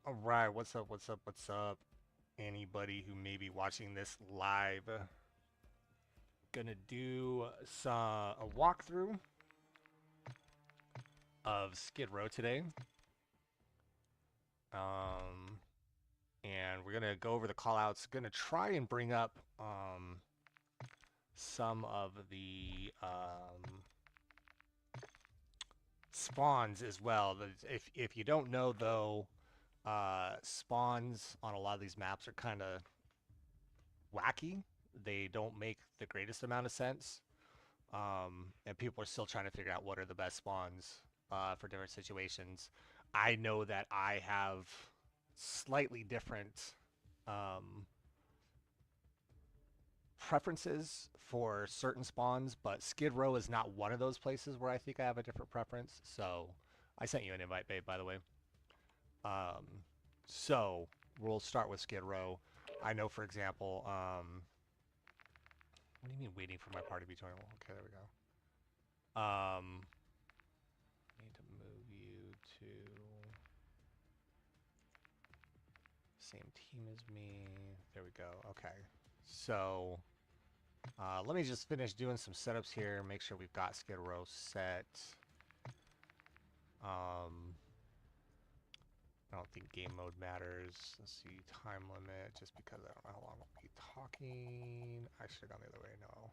All right, what's up? What's up? What's up? Anybody who may be watching this live, gonna do a walkthrough of Skidrow today. Um, and we're gonna go over the callouts. Gonna try and bring up some of the spawns as well. If you don't know though, spawns on a lot of these maps are kind of wacky. They don't make the greatest amount of sense. And people are still trying to figure out what are the best spawns for different situations. I know that I have slightly different um, preferences for certain spawns, but Skid Row is not one of those places where I think I have a different preference. So I sent you an invite, babe, by the way. So we'll start with Skid Row. I know, for example, what do you mean waiting for my party to be joined? Okay, there we go. Need to move you to same team as me. There we go. Okay. So let me just finish doing some setups here. Make sure we've got Skid Row set. I don't think game mode matters. Let's see, time limit, just because I don't know how long we'll be talking. I should have gone the other way, no.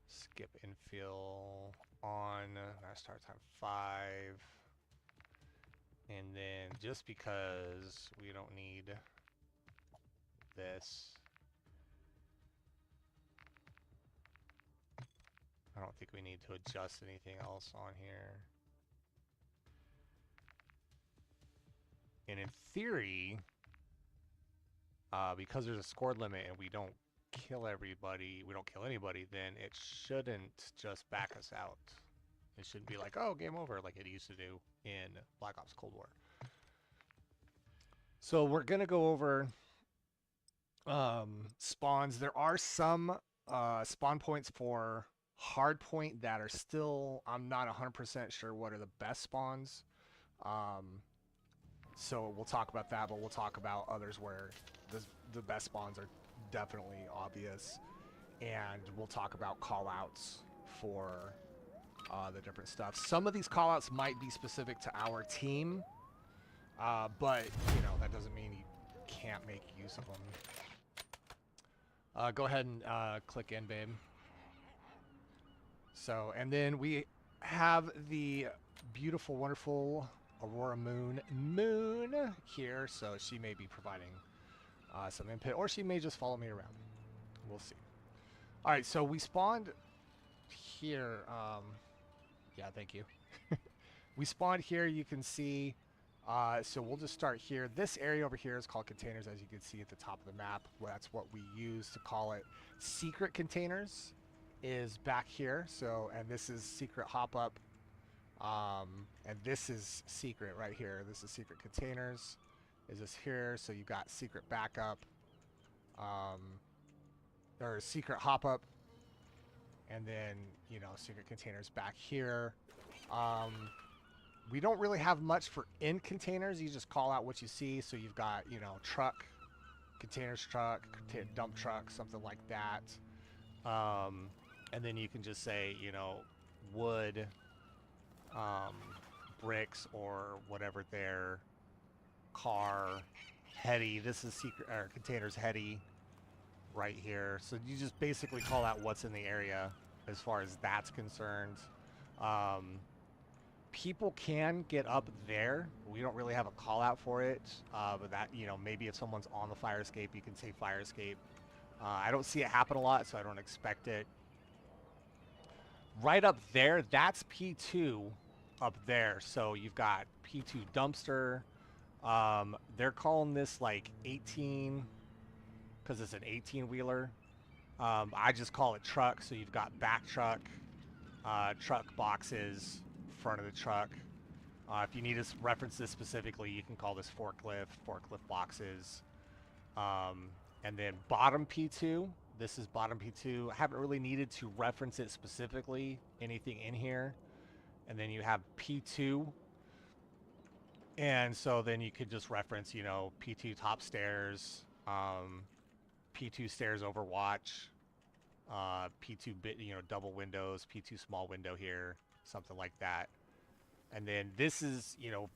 Skip infill on, now start time 5. And then just because we don't need this, I don't think we need to adjust anything else on here. And in theory, because there's a score limit and we don't kill anybody, then it shouldn't just back us out. It shouldn't be like, oh, game over, like it used to do in Black Ops Cold War. So we're gonna go over spawns. There are some spawn points for hardpoint that are still, I'm not 100% sure what are the best spawns. So we'll talk about that, but we'll talk about others where the best spawns are definitely obvious. And we'll talk about callouts for the different stuff. Some of these callouts might be specific to our team, but you know that doesn't mean you can't make use of them. Go ahead and click in, babe. So, and then we have the beautiful, wonderful Aurora Moon here. So she may be providing some input, or she may just follow me around. We'll see. All right, so we spawned here. Yeah, thank you. We spawned here. You can see. So we'll just start here. This area over here is called containers, as you can see at the top of the map. That's what we use to call it. Secret containers is back here. So, and this is secret hop up. And this is secret right here. This is secret containers. Is this here? So you've got secret backup. Or secret hop up. And then, you know, secret containers back here. We don't really have much for in containers. You just call out what you see. So you've got, you know, truck, containers truck, dump truck, something like that. And then you can just say, you know, wood, bricks, or whatever their car, heady. This is secret or containers heady right here. So you just basically call out what's in the area as far as that's concerned. People can get up there. We don't really have a call out for it, but that, you know, maybe if someone's on the fire escape, you can say fire escape. I don't see it happen a lot, so I don't expect it. Right up there, that's P2 up there. So you've got P2 dumpster. They're calling this like 18 because it's an 18-wheeler. I just call it truck. So you've got back truck, truck boxes, front of the truck. If you need to reference this specifically, you can call this forklift boxes. And then bottom P2, this is bottom P2. I haven't really needed to reference it specifically, anything in here. And then you have P2. And so then you could just reference, you know, P2 top stairs, P2 stairs overwatch, P2 bit, you know, double windows, P2 small window here, something like that. And then this is, you know,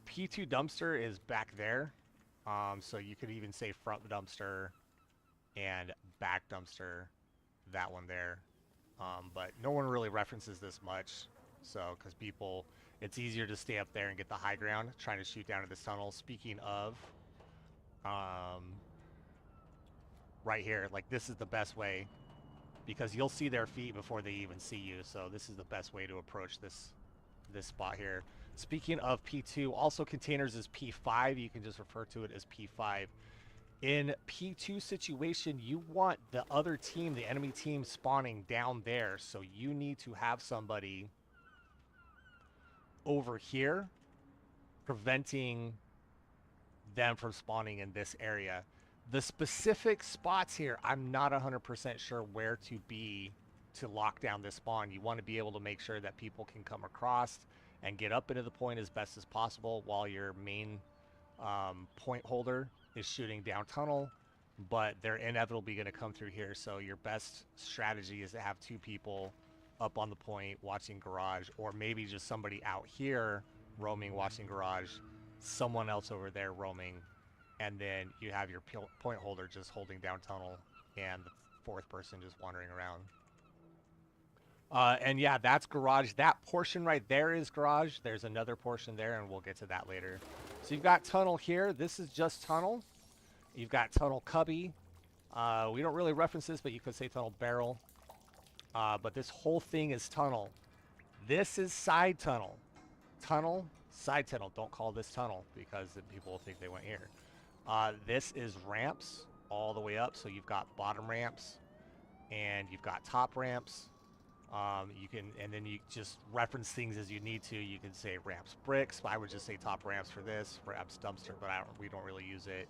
P2 dumpster is back there. So you could even say front dumpster and back dumpster, that one there. But no one really references this much. So, because people, it's easier to stay up there and get the high ground, trying to shoot down to this tunnel. Speaking of, um, right here, like this is the best way because you'll see their feet before they even see you. So this is the best way to approach this spot here. Speaking of P2, also containers is P5. You can just refer to it as P5. In P2 situation, you want the other team, the enemy team, spawning down there. So you need to have somebody over here preventing them from spawning in this area. The specific spots here, I'm not 100% sure where to be to lock down this spawn. You want to be able to make sure that people can come across and get up into the point as best as possible while your main point holder is shooting down tunnel, but they're inevitably going to come through here. So your best strategy is to have two people up on the point watching garage, or maybe just somebody out here roaming watching garage, someone else over there roaming, and then you have your point holder just holding down tunnel and the fourth person just wandering around. And yeah, that's garage. That portion right there is garage. There's another portion there, and we'll get to that later. So you've got tunnel here. This is just tunnel. You've got tunnel cubby. We don't really reference this, but you could say tunnel barrel. But this whole thing is tunnel. This is side tunnel. Tunnel, side tunnel. Don't call this tunnel because people will think they went here. This is ramps all the way up. So you've got bottom ramps and you've got top ramps. You can, and then you just reference things as you need to. You can say ramps bricks. I would just say top ramps for this, ramps dumpster, but we don't really use it.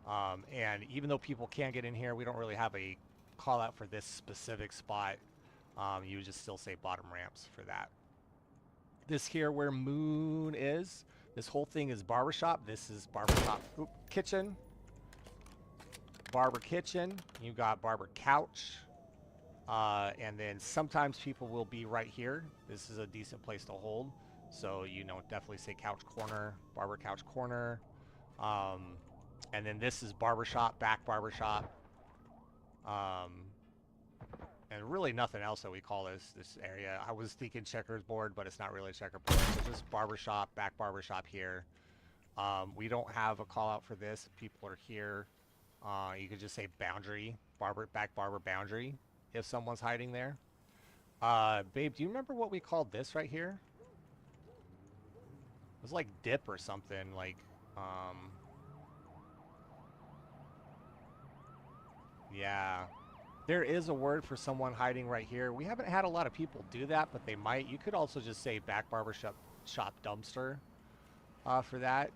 And even though people can get in here, we don't really have a call out for this specific spot. You would just still say bottom ramps for that. This here where Moon is, this whole thing is barbershop. This is barbershop kitchen. Barber kitchen. You got barber couch. And then sometimes people will be right here. This is a decent place to hold. So, you know, definitely say couch corner, barber couch corner. And then this is barbershop, back barbershop. And really nothing else that we call this area. I was thinking checkers board, but it's not really a checkerboard. So just barbershop, back barbershop here. We don't have a call out for this. People are here. You could just say boundary, back barber boundary if someone's hiding there. Babe, do you remember what we called this right here? It was like dip or something, like, yeah. There is a word for someone hiding right here. We haven't had a lot of people do that, but they might. You could also just say back barbershop dumpster for that.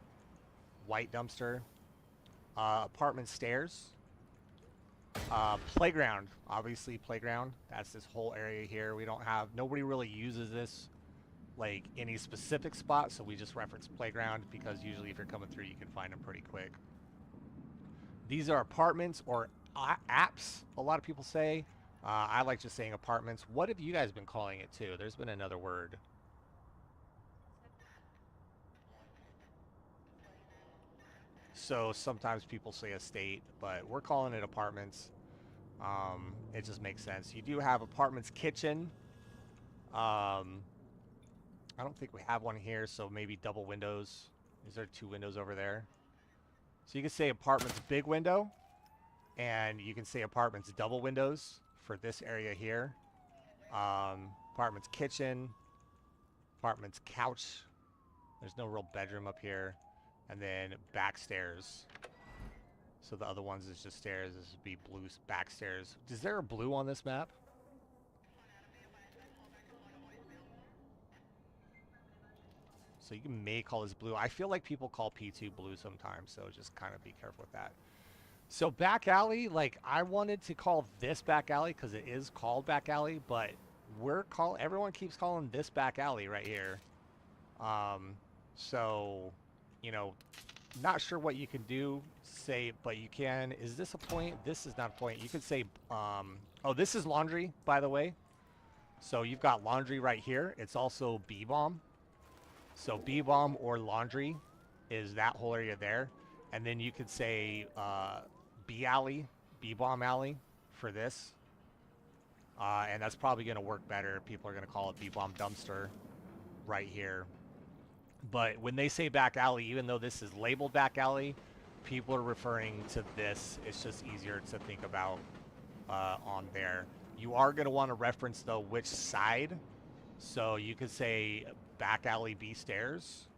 White dumpster. Apartment stairs. Playground. Obviously playground. That's this whole area here. We don't have, nobody really uses this like any specific spot, so we just reference playground because usually if you're coming through you can find them pretty quick. These are apartments or apps, a lot of people say. I like just saying apartments. What have you guys been calling it too? There's been another word. So sometimes people say estate, but we're calling it apartments. It just makes sense. You do have apartments kitchen. I don't think we have one here, so maybe double windows. Is there two windows over there? So you can say apartments big window, and you can say apartments double windows for this area here. Apartments kitchen, apartments couch. There's no real bedroom up here. And then back stairs. So the other ones is just stairs. This would be blue back stairs. Is there a blue on this map? So you may call this blue. I feel like people call P2 blue sometimes, so just kind of be careful with that. So back alley, like I wanted to call this back alley because it is called back alley, but everyone keeps calling this back alley right here. So you know, not sure what you can do, say, but you can. Is this a point? This is not a point. You could say, oh, this is laundry, by the way. So you've got laundry right here. It's also B-bomb. So B-bomb or laundry is that whole area there. And then you could say B-alley, B-bomb alley for this. And that's probably going to work better. People are going to call it B-bomb dumpster right here. But when they say back alley, even though this is labeled back alley, people are referring to this. It's just easier to think about on there. You are going to want to reference, though, which side. So you could say back alley B stairs.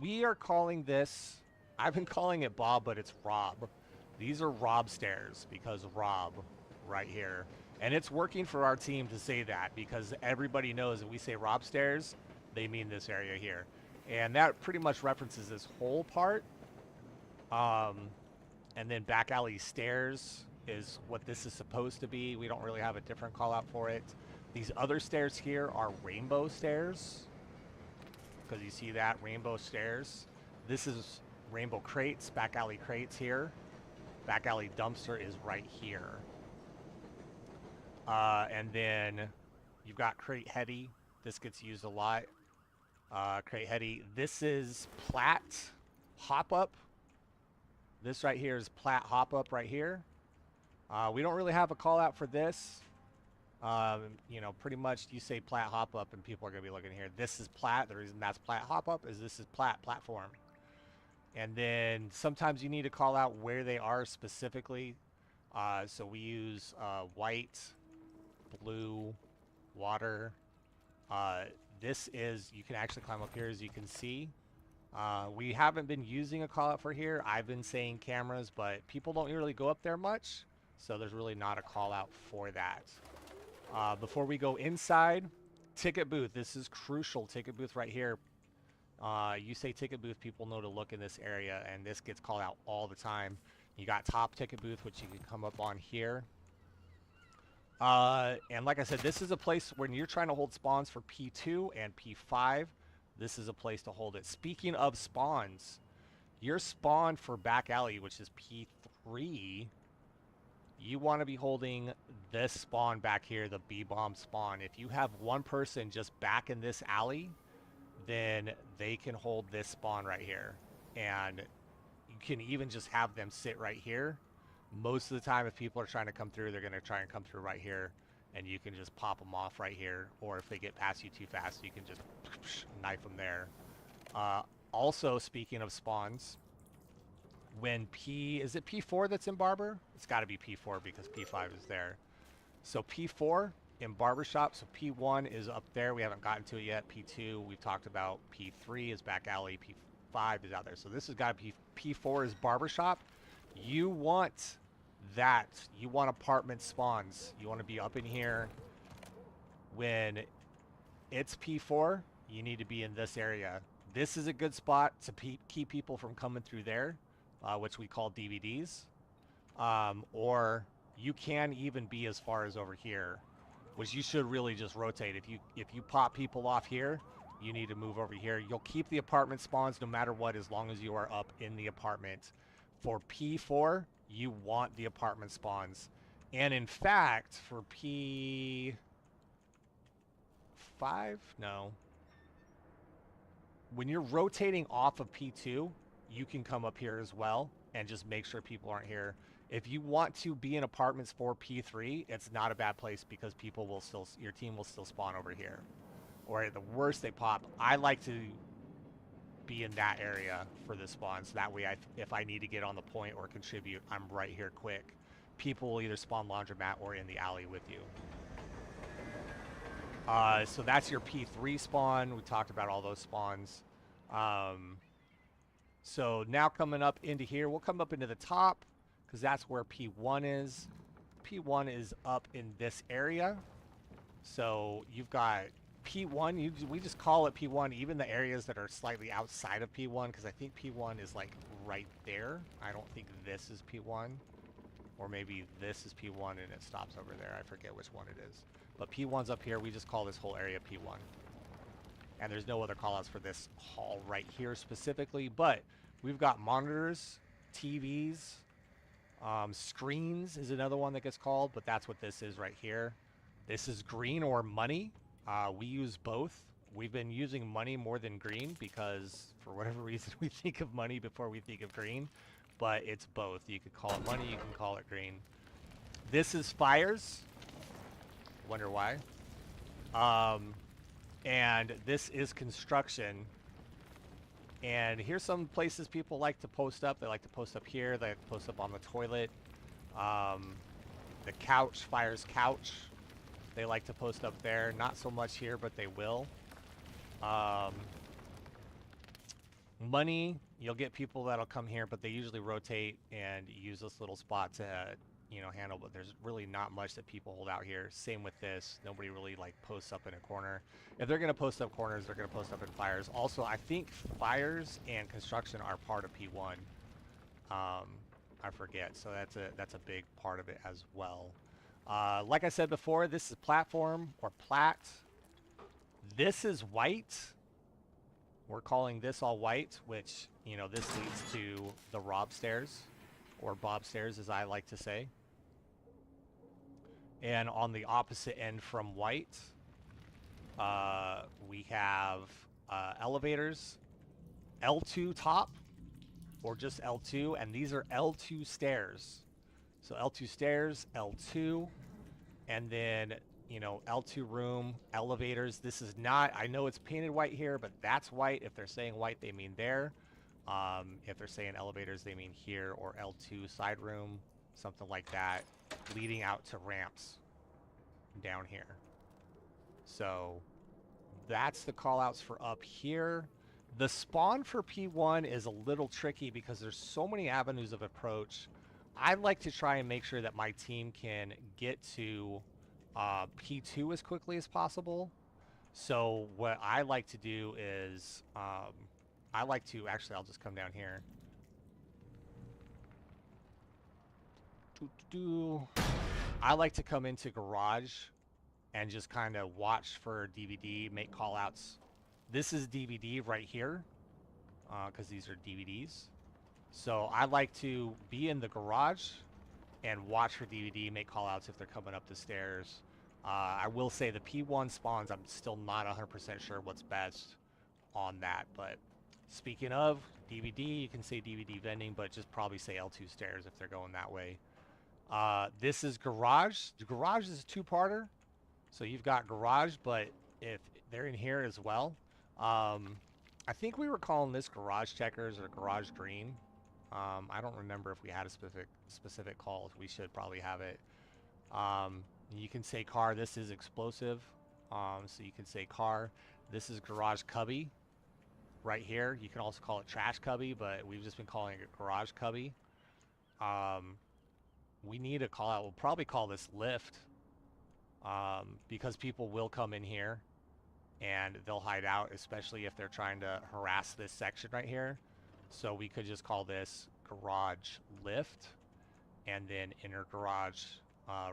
We are calling this, I've been calling it Bob, but it's Rob. These are Rob stairs because Rob right here. And it's working for our team to say that because everybody knows that we say Rob stairs, they mean this area here. And that pretty much references this whole part. And then back alley stairs is what this is supposed to be. We don't really have a different call out for it. These other stairs here are rainbow stairs. Because you see that, rainbow stairs. This is rainbow crates, back alley crates here. Back alley dumpster is right here. And then you've got crate heady. This gets used a lot. Crate heady. This is plat hop up. This right here is plat hop up right here. We don't really have a call out for this. You know, pretty much you say plat hop up and people are going to be looking here. This is plat. The reason that's plat hop up is this is plat platform. And then sometimes you need to call out where they are specifically. So we use white, blue, water. This is, you can actually climb up here as you can see. We haven't been using a call out for here. I've been saying cameras, but people don't really go up there much. So there's really not a call out for that. Before we go inside, ticket booth. This is crucial. Ticket booth right here. You say ticket booth, people know to look in this area, and this gets called out all the time. You got top ticket booth, which you can come up on here. And like I said, this is a place when you're trying to hold spawns for P2 and P5. This is a place to hold it. Speaking of spawns, your spawn for back alley, which is P3, you want to be holding this spawn back here, the B-bomb spawn. If you have one person just back in this alley, then they can hold this spawn right here. And you can even just have them sit right here. Most of the time, if people are trying to come through, they're going to try and come through right here. And you can just pop them off right here. Or if they get past you too fast, you can just knife them there. Also, speaking of spawns, when is it P4 that's in Barber? It's got to be P4 because P5 is there. So P4 in Barbershop, so P1 is up there. We haven't gotten to it yet. P2, we've talked about. P3 is back alley. P5 is out there. So this has got to be P4 is Barbershop. You want that. You want apartment spawns. You want to be up in here. When it's P4, you need to be in this area. This is a good spot to keep people from coming through there, which we call DVDs. Or you can even be as far as over here, which you should really just rotate. If you pop people off here, you need to move over here. You'll keep the apartment spawns no matter what, as long as you are up in the apartment. For P4, you want the apartment spawns. And in fact, for P5, no. When you're rotating off of P2, you can come up here as well and just make sure people aren't here. If you want to be in apartments for P3, it's not a bad place because people will still, your team will still spawn over here. Or at the worst, they pop. I like to be in that area for the spawns. That way, if I need to get on the point or contribute, I'm right here quick. People will either spawn laundromat or in the alley with you. So that's your P3 spawn. We talked about all those spawns. So now coming up into here, we'll come up into the top because that's where P1 is. P1 is up in this area. So you've got P1, we just call it P1, even the areas that are slightly outside of P1, because I think P1 is like right there. I don't think this is P1, or maybe this is P1 and it stops over there. I forget which one it is. But P1's up here. We just call this whole area P1. and there's no other callouts for this hall right here specifically, but we've got monitors, TVs, screens is another one that gets called, but that's what this is right here. This is green or money. We use both. We've been using money more than green because for whatever reason we think of money before we think of green, but it's both. You could call it money, you can call it green. This is fires. Wonder why. And this is construction. And here's some places people like to post up. They like to post up here. They like to post up on the toilet. The couch, fires couch. They like to post up there. Not so much here, but they will. Money, you'll get people that'll come here, but they usually rotate and use this little spot to, you know, handle, but there's really not much that people hold out here. Same with this. Nobody really like posts up in a corner. If they're going to post up corners, they're going to post up in fires. Also, I think fires and construction are part of P1. I forget. So that's a big part of it as well. Like I said before, this is platform or plat. This is white. We're calling this all white, which, you know, this leads to the Rob stairs, or Bob stairs as I like to say. And on the opposite end from white, we have elevators, L2 top, or just L2, and these are L2 stairs. So L2 stairs, L2, and then, you know, L2 room, elevators. This is not, I know it's painted white here, but that's white. If they're saying white, they mean there. If they're saying elevators, they mean here, or L2 side room, something like that, leading out to ramps down here. So that's the callouts for up here. The spawn for P1 is a little tricky because there's so many avenues of approach. I'd like to try and make sure that my team can get to P2 as quickly as possible. So what I like to do is, I like to, actually I'll just come down here. I like to come into garage and just kind of watch for DVD, make callouts. This is DVD right here, because these are DVDs. So I like to be in the garage and watch for DVD, make callouts if they're coming up the stairs. I will say the P1 spawns, I'm still not 100% sure what's best on that. But speaking of DVD, you can say DVD vending, but just probably say L2 stairs if they're going that way. This is garage. The garage is a two-parter. So you've got garage, but if they're in here as well. I think we were calling this garage checkers or garage green. I don't remember if we had a specific call. We should probably have it. You can say car. This is explosive. So you can say car. This is garage cubby right here. You can also call it trash cubby, but we've just been calling it garage cubby. We need a call out. We'll probably call this lift, because people will come in here and they'll hide out, especially if they're trying to harass this section right here. So we could just call this garage lift, and then inner garage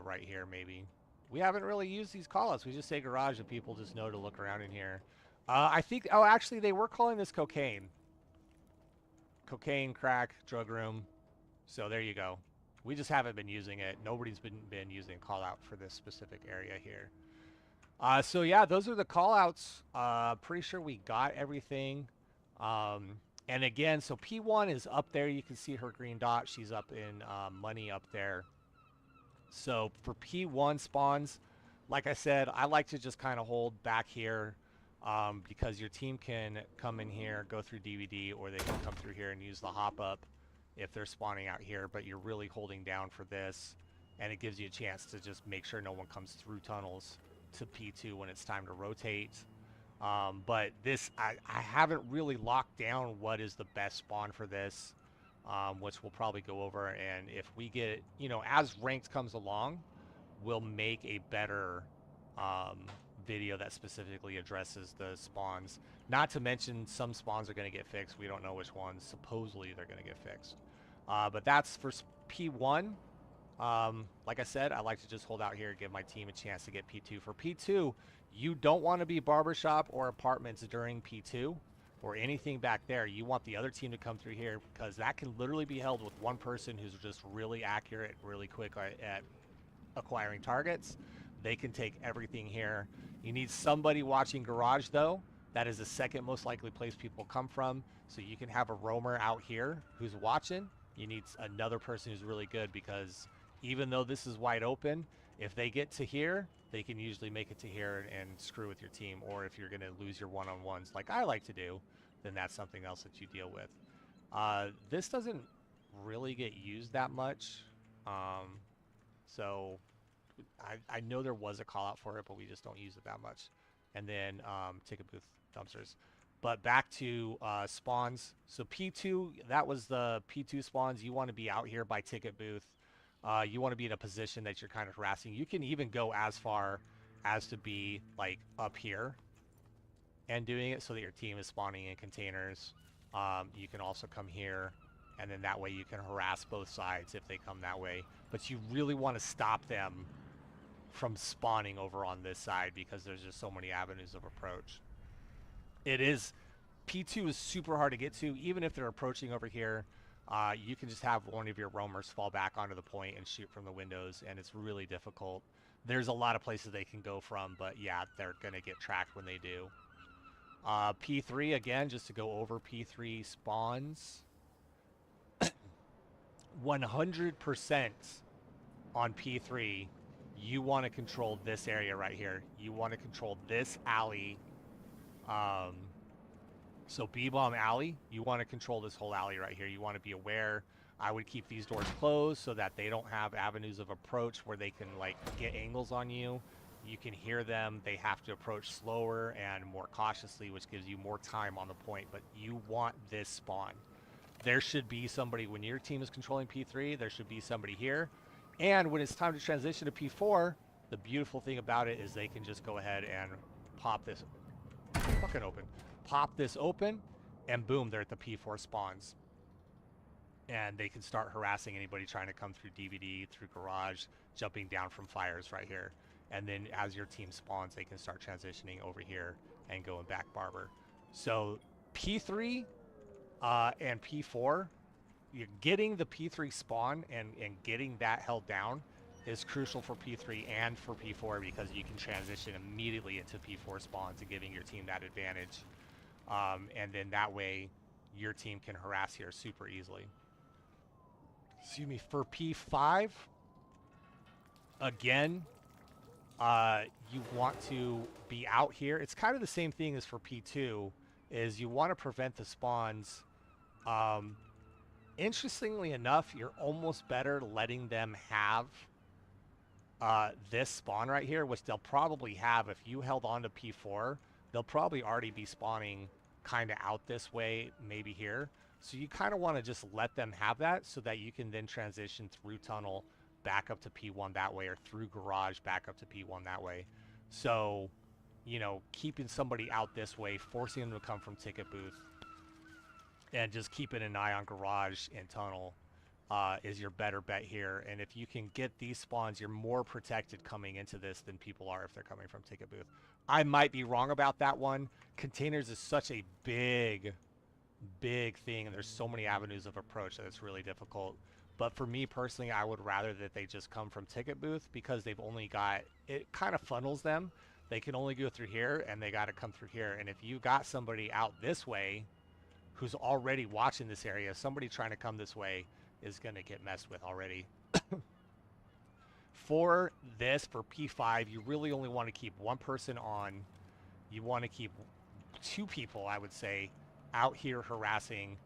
right here maybe. We haven't really used these callouts. We just say garage and people just know to look around in here. I think, oh, actually they were calling this cocaine. Cocaine, crack, drug room. So there you go. We just haven't been using it. Nobody's been using call out for this specific area here. So yeah, those are the call outs. Pretty sure we got everything. And again, so P1 is up there. You can see her green dot. She's up in money up there. So for P1 spawns, like I said, I like to just kind of hold back here, because your team can come in here, go through DVD, or they can come through here and use the hop up if they're spawning out here, but you're really holding down for this, and it gives you a chance to just make sure no one comes through tunnels to P2 when it's time to rotate. But this, I haven't really locked down what is the best spawn for this, which we'll probably go over, and if we get, you know, as ranked comes along, we'll make a better video that specifically addresses the spawns. Not to mention some spawns are going to get fixed. We don't know which ones. Supposedly they're going to get fixed. But that's for P1. Like I said, I like to just hold out here and give my team a chance to get P2. For P2, you don't want to be barbershop or apartments during P2 or anything back there. You want the other team to come through here because that can literally be held with one person who's just really accurate, really quick at acquiring targets. They can take everything here. You need somebody watching garage though. That is the second most likely place people come from. So you can have a roamer out here who's watching. You need another person who's really good because even though this is wide open, if they get to here, they can usually make it to here and screw with your team. Or if you're going to lose your one-on-ones like I like to do, then that's something else that you deal with. This doesn't really get used that much. So I know there was a call out for it, but we just don't use it that much. And then ticket booth dumpsters. But back to spawns. So P2, that was the P2 spawns. You want to be out here by ticket booth. You want to be in a position that you're kind of harassing. You can even go as far as to be like up here and doing it so that your team is spawning in containers. You can also come here, and then that way you can harass both sides if they come that way. But you really want to stop them from spawning over on this side because there's just so many avenues of approach. It is, P2 is super hard to get to. Even if they're approaching over here, you can just have one of your roamers fall back onto the point and shoot from the windows, and it's really difficult. There's a lot of places they can go from, but yeah, they're going to get tracked when they do. P3, again, just to go over P3 spawns. 100% on P3, you want to control this area right here. You want to control this alley. So B-bomb alley, you want to control this whole alley right here. You want to be aware. I would keep these doors closed so that they don't have avenues of approach where they can like get angles on you. You can hear them. They have to approach slower and more cautiously, which gives you more time on the point. But you want this spawn. There should be somebody, when your team is controlling P3, there should be somebody here. And when it's time to transition to P4, the beautiful thing about it is they can just go ahead and pop this fucking open. Pop this open, and boom, they're at the P4 spawns. And they can start harassing anybody trying to come through DVD, through garage, jumping down from fires right here. And then as your team spawns, they can start transitioning over here and going back barber. So P3 and P4, you're getting the P3 spawn and getting that held down is crucial for P3 and for P4 because you can transition immediately into P4 spawns and giving your team that advantage. And then that way your team can harass here super easily. Excuse me, for P5, again, you want to be out here. It's kind of the same thing as for P2, is you want to prevent the spawns. Interestingly enough, you're almost better letting them have this spawn right here, which they'll probably have if you held on to P4. They'll probably already be spawning kind of out this way, maybe here. So you kind of want to just let them have that so that you can then transition through tunnel back up to P1 that way, or through garage back up to P1 that way. So, you know, keeping somebody out this way, forcing them to come from ticket booth, and just keeping an eye on garage and tunnel is your better bet here. And if you can get these spawns, you're more protected coming into this than people are if they're coming from ticket booth. I might be wrong about that one. Containers is such a big thing, and there's so many avenues of approach that it's really difficult. But for me personally, I would rather that they just come from ticket booth because they've only got, it kind of funnels them. They can only go through here and they got to come through here. And if you got somebody out this way who's already watching this area, somebody trying to come this way is going to get messed with already. For this, for P5, you really only want to keep one person on. You want to keep two people, I would say, out here harassing.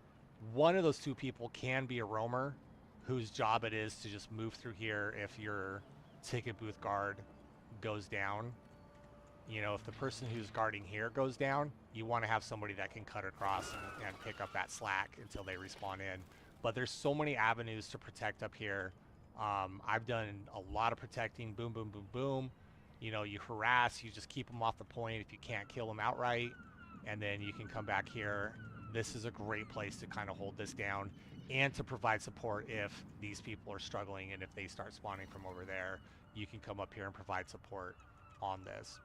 One of those two people can be a roamer whose job it is to just move through here if your ticket booth guard goes down. You know, if the person who's guarding here goes down, you want to have somebody that can cut across and pick up that slack until they respawn in. But there's so many avenues to protect up here. I've done a lot of protecting, boom, boom, boom, boom. You know, you harass, you just keep them off the point if you can't kill them outright. And then you can come back here this is a great place to kind of hold this down and to provide support if these people are struggling, and if they start spawning from over there, you can come up here and provide support on this.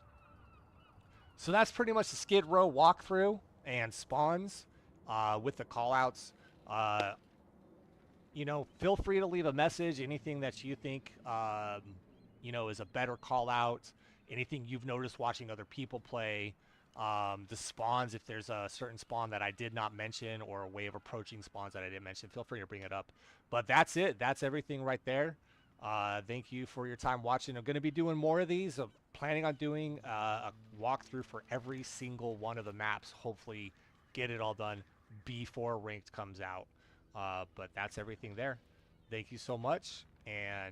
So that's pretty much the Skid Row walkthrough and spawns with the callouts. Uh, feel free to leave a message. Anything that you think, is a better call out. Anything you've noticed watching other people play. The spawns, if there's a certain spawn that I did not mention or a way of approaching spawns that I didn't mention, feel free to bring it up. But that's it. That's everything right there. Thank you for your time watching. I'm going to be doing more of these. I'm planning on doing a walkthrough for every single one of the maps. Hopefully get it all done before Ranked comes out. But that's everything there. Thank you so much, and